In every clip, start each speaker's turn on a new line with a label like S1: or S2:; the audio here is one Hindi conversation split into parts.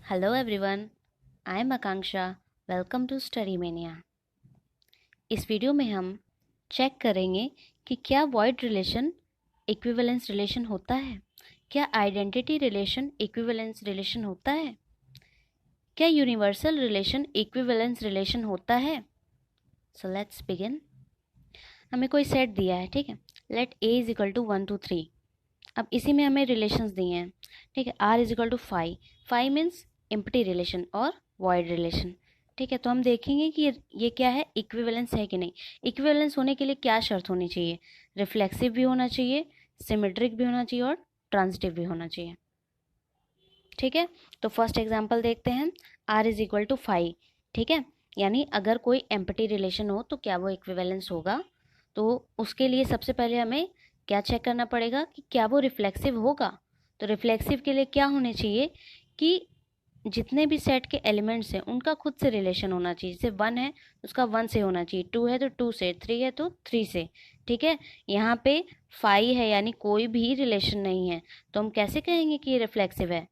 S1: Hello everyone, I am Akanksha. Welcome to Study Mania. इस वीडियो में हम चेक करेंगे कि क्या वॉइड रिलेशन इक्विवेलेंस रिलेशन होता है, क्या आइडेंटिटी रिलेशन इक्विवेलेंस रिलेशन होता है, क्या यूनिवर्सल रिलेशन इक्विवेलेंस रिलेशन होता है। So let's begin. हमें कोई सेट दिया है, ठीक है। Let a is equal to 1 2 3। अब इसी में हमें रिलेशंस दिए हैं, ठीक है। r is equal to 5। 5 means empty relation और वॉइड रिलेशन, ठीक है। तो हम देखेंगे कि ये क्या है, इक्विवेलेंस है कि नहीं। इक्विवेलेंस होने के लिए क्या शर्त होनी चाहिए, रिफ्लेक्सिव भी होना चाहिए, सिमेट्रिक भी होना चाहिए और ट्रांजिटिव भी होना चाहिए, ठीक है। तो फर्स्ट एग्जांपल देखते हैं, r इज इक्वल टू 5, ठीक है। यानी अगर कोई एम्प्टी रिलेशन हो तो क्या वो इक्विवेलेंस होगा। तो उसके लिए सबसे पहले हमें क्या चेक करना पड़ेगा कि क्या वो रिफ्लेक्सिव होगा। तो रिफ्लेक्सिव के लिए क्या होने चाहिए कि जितने भी सेट के एलिमेंट्स हैं उनका खुद से रिलेशन होना चाहिए। जैसे 1 है उसका 1 से होना चाहिए, 2 है तो 2 से, 3 है तो 3 से, ठीक है। यहाँ पे 5 है यानी कोई भी रिलेशन नहीं है, तो हम कैसे कहेंगे कि ये रिफ्लेक्सिव है,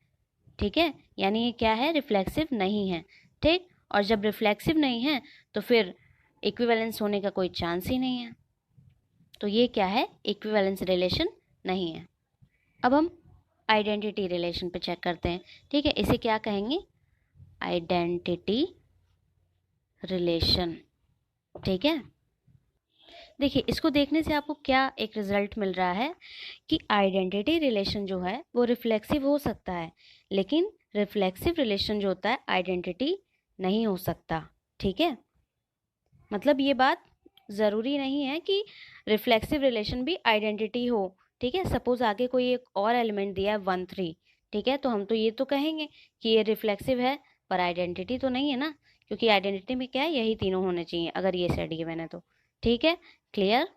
S1: ठीक है। यानी ये क्या है, रिफ्लेक्सिव नहीं है, ठीक। और जब रिफ्लेक्सिव नहीं है तो फिर इक्विवेलेंस होने का कोई चांस ही नहीं है। तो ये क्या है, इक्विवेलेंस रिलेशन नहीं है। अब हम आइडेंटिटी रिलेशन पे चेक करते हैं, ठीक है। इसे क्या कहेंगे, आइडेंटिटी रिलेशन, ठीक है। देखिए इसको देखने से आपको क्या एक रिजल्ट मिल रहा है कि आइडेंटिटी रिलेशन जो है वो रिफ्लेक्सिव हो सकता है, लेकिन रिफ्लेक्सिव रिलेशन जो होता है आइडेंटिटी नहीं हो सकता, ठीक है। मतलब ये बात ज़रूरी नहीं है कि रिफ्लेक्सिव रिलेशन भी आइडेंटिटी हो, ठीक है। सपोज आगे कोई एक और एलिमेंट दिया है 1 3, ठीक है। तो हम तो ये तो कहेंगे कि ये रिफ्लेक्सिव है, पर आइडेंटिटी तो नहीं है ना, क्योंकि आइडेंटिटी में क्या है, यही तीनों होने चाहिए अगर ये सेट गिवन है तो, ठीक है। क्लियर।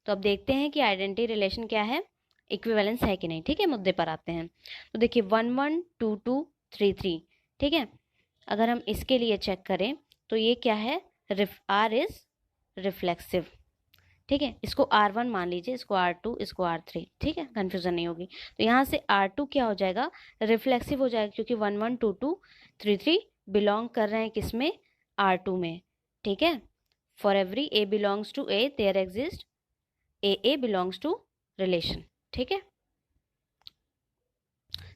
S1: तो अब देखते हैं कि आइडेंटिटी रिलेशन क्या है, इक्विवेलेंस है कि नहीं, ठीक है। मुद्दे पर आते हैं। तो देखिए 1 1 2 2 3 3, ठीक है। अगर हम इसके लिए चेक करें तो ये क्या है, आर इज रिफ्लेक्सिव, ठीक है। इसको R1 मान लीजिए, इसको R2, इसको R3, ठीक है, कंफ्यूजन नहीं होगी। तो यहाँ से R2 क्या हो जाएगा, रिफ्लेक्सिव हो जाएगा, क्योंकि 1 1 2 2 3 3 बिलोंग कर रहे हैं किसमें, R2 में, ठीक है। For every A belongs to A there exist A belongs to relation, ठीक है।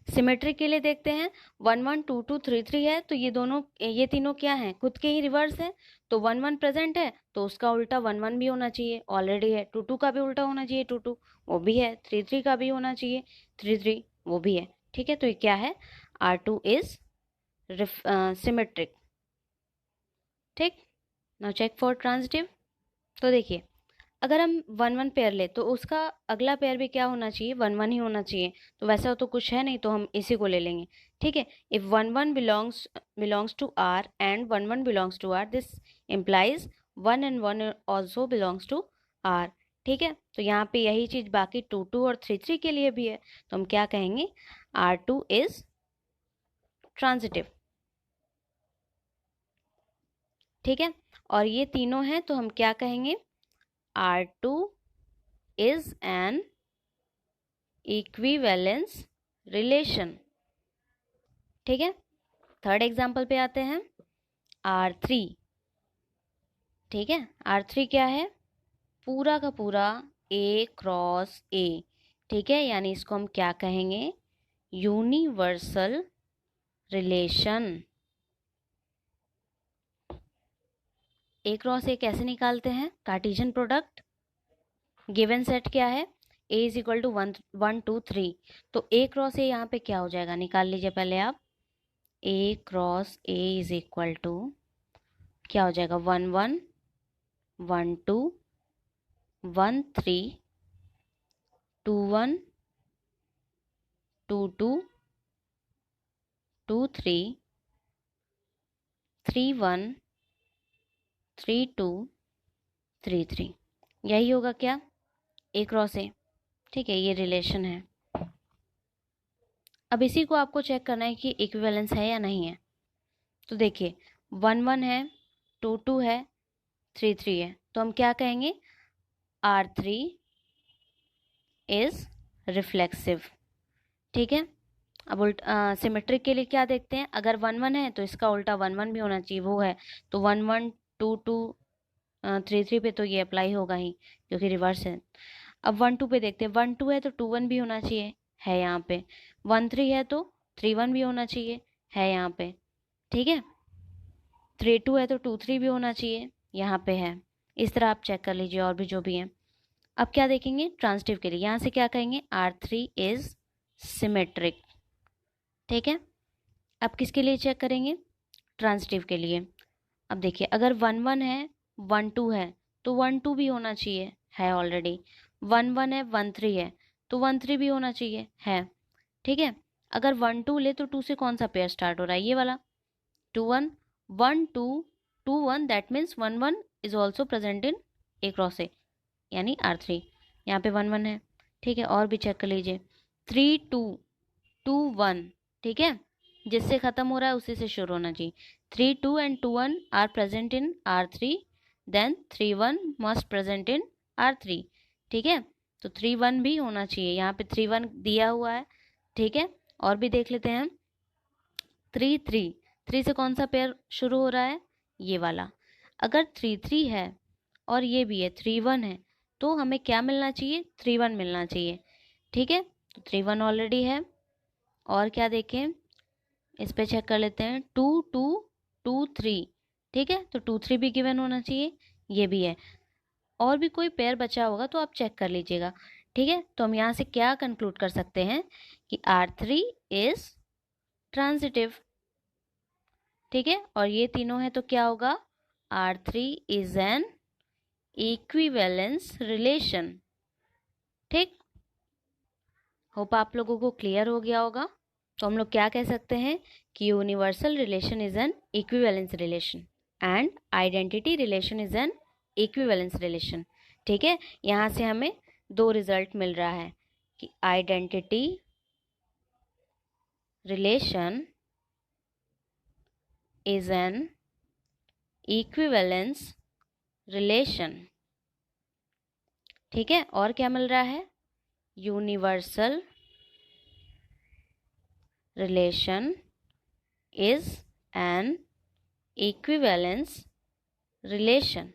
S1: सिमेट्री के लिए देखते हैं, 1 1 2 2 3 3 है तो ये तीनों क्या हैं, खुद के ही रिवर्स है। तो 1 1 प्रेजेंट है तो उसका उल्टा 1 1 भी होना चाहिए, ऑलरेडी है। 2 2 का भी उल्टा होना चाहिए, 2 2 वो भी है। 3 3 का भी होना चाहिए, 3 3 वो भी है, ठीक है। तो ये क्या है, R2 इज सिमेट्रिक, ठीक। Now check for transitive. तो देखिए अगर हम 1 1 पेयर ले तो उसका अगला पेयर भी क्या होना चाहिए, 1 1 ही होना चाहिए। तो वैसा तो कुछ है नहीं, तो हम इसी को ले लेंगे, ठीक है। If 1 1 belongs to R and 1 1 belongs to R, this implies 1 and 1 also belongs to R, ठीक है। तो यहाँ पे यही चीज बाकी 2 2 और 3 3 के लिए भी है। तो हम क्या कहेंगे, R2 इज ट्रांजिटिव, ठीक है। और ये तीनों हैं तो हम क्या कहेंगे, R2 is an equivalence relation, ठीक है। थर्ड एग्जाम्पल पे आते हैं, R3, ठीक है। R3 क्या है, पूरा का पूरा A क्रॉस A, ठीक है। यानी इसको हम क्या कहेंगे, universal relation. A cross A कैसे निकालते हैं, कार्टेशियन प्रोडक्ट। गिवन सेट क्या है, A इज इक्वल टू 1 1 2 3, तो A क्रॉस A यहाँ पे क्या हो जाएगा, निकाल लीजिए पहले आप। A cross A is equal to क्या हो जाएगा, 1 1 1 2 1 3 2 1 2 2 2 3 3 1 3 2 3 3। यही होगा क्या, A क्रॉस A, ठीक है। ये रिलेशन है। अब इसी को आपको चेक करना है कि इक्विवेलेंस है या नहीं है। तो देखिए 1 1 है, 2 2 है, 3 3 है, तो हम क्या कहेंगे, R3 इज रिफ्लेक्सिव, ठीक है। अब सिमेट्रिक के लिए क्या देखते हैं, अगर 1 1 है तो इसका उल्टा 1 1 भी होना चाहिए, वो है तो 1 1 2 2 3 3 पे तो ये अप्लाई होगा ही क्योंकि रिवर्स है। अब 1 2 पे देखते हैं, 1 2 है तो 2 1 भी होना चाहिए, है यहाँ पे। 1 3 है तो 3 1 भी होना चाहिए, है यहाँ पे, ठीक है। 3 2 है तो 2 3 भी होना चाहिए, यहाँ पे है। इस तरह आप चेक कर लीजिए और भी जो भी है। अब क्या देखेंगे ट्रांसिटिव के लिए, यहाँ से क्या कहेंगे, R3 इज सिमेट्रिक, ठीक है। अब किसके लिए चेक करेंगे, ट्रांसिटिव के लिए। अब देखिए अगर 1 1 है 1 2 है तो 1 2 भी होना चाहिए, है ऑलरेडी। 1 1 है 1 3 है तो 1 3 भी होना चाहिए, है, ठीक है। अगर 1 2 ले तो 2 से कौन सा पेयर स्टार्ट हो रहा है, ये वाला 2 1 1 2 2 1, that means 1 1 is also present in A cross ए, यानी R3। यहाँ पे 1 1 है, ठीक है। और भी चेक कर लीजिए, 3 2 2 1, ठीक है, जिससे खत्म हो रहा है उसी से शुरू होना चाहिए। 3 2 and 2 1 are present in R3, then 3 1 must present in R3, ठीक है। तो 3 1 भी होना चाहिए, यहाँ पे 3 1 दिया हुआ है, ठीक है। और भी देख लेते हैं, 3 3 3 से कौन सा पेयर शुरू हो रहा है, ये वाला। अगर 3 3 है और ये भी है 3 1 है तो हमें क्या मिलना चाहिए, 3 1 मिलना चाहिए, ठीक है। तो 3 1 ऑलरेडी है। और क्या देखें, इस पे चेक कर लेते हैं, 2 2 2 3, ठीक है, तो 2 3 भी गिवन होना चाहिए, ये भी है। और भी कोई पेयर बचा होगा तो आप चेक कर लीजिएगा, ठीक है। तो हम यहाँ से क्या कंक्लूड कर सकते हैं कि R3 इज ट्रांजिटिव, ठीक है। और ये तीनों है तो क्या होगा, R3 is an equivalence relation, ठीक। होप आप लोगों को क्लियर हो गया होगा। तो हम लोग क्या कह सकते हैं कि universal relation is an equivalence relation and identity relation is an equivalence relation, ठीक है। यहाँ से हमें दो रिजल्ट मिल रहा है कि identity relation is an equivalence relation, ठीक है। और क्या मिल रहा है, universal relation is an equivalence relation,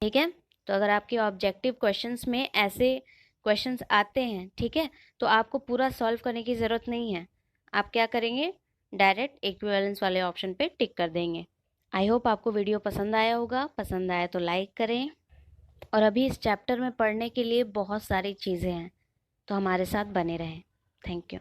S1: ठीक है। तो अगर आपके ऑब्जेक्टिव क्वेश्चंस में ऐसे क्वेश्चंस आते हैं, ठीक है, तो आपको पूरा सॉल्व करने की ज़रूरत नहीं है। आप क्या करेंगे, डायरेक्ट इक्विवेलेंस वाले ऑप्शन पे टिक कर देंगे। आई होप आपको वीडियो पसंद आया होगा, पसंद आया तो लाइक करें। और अभी इस चैप्टर में पढ़ने के लिए बहुत सारी चीज़ें हैं, तो हमारे साथ बने रहें। Thank you.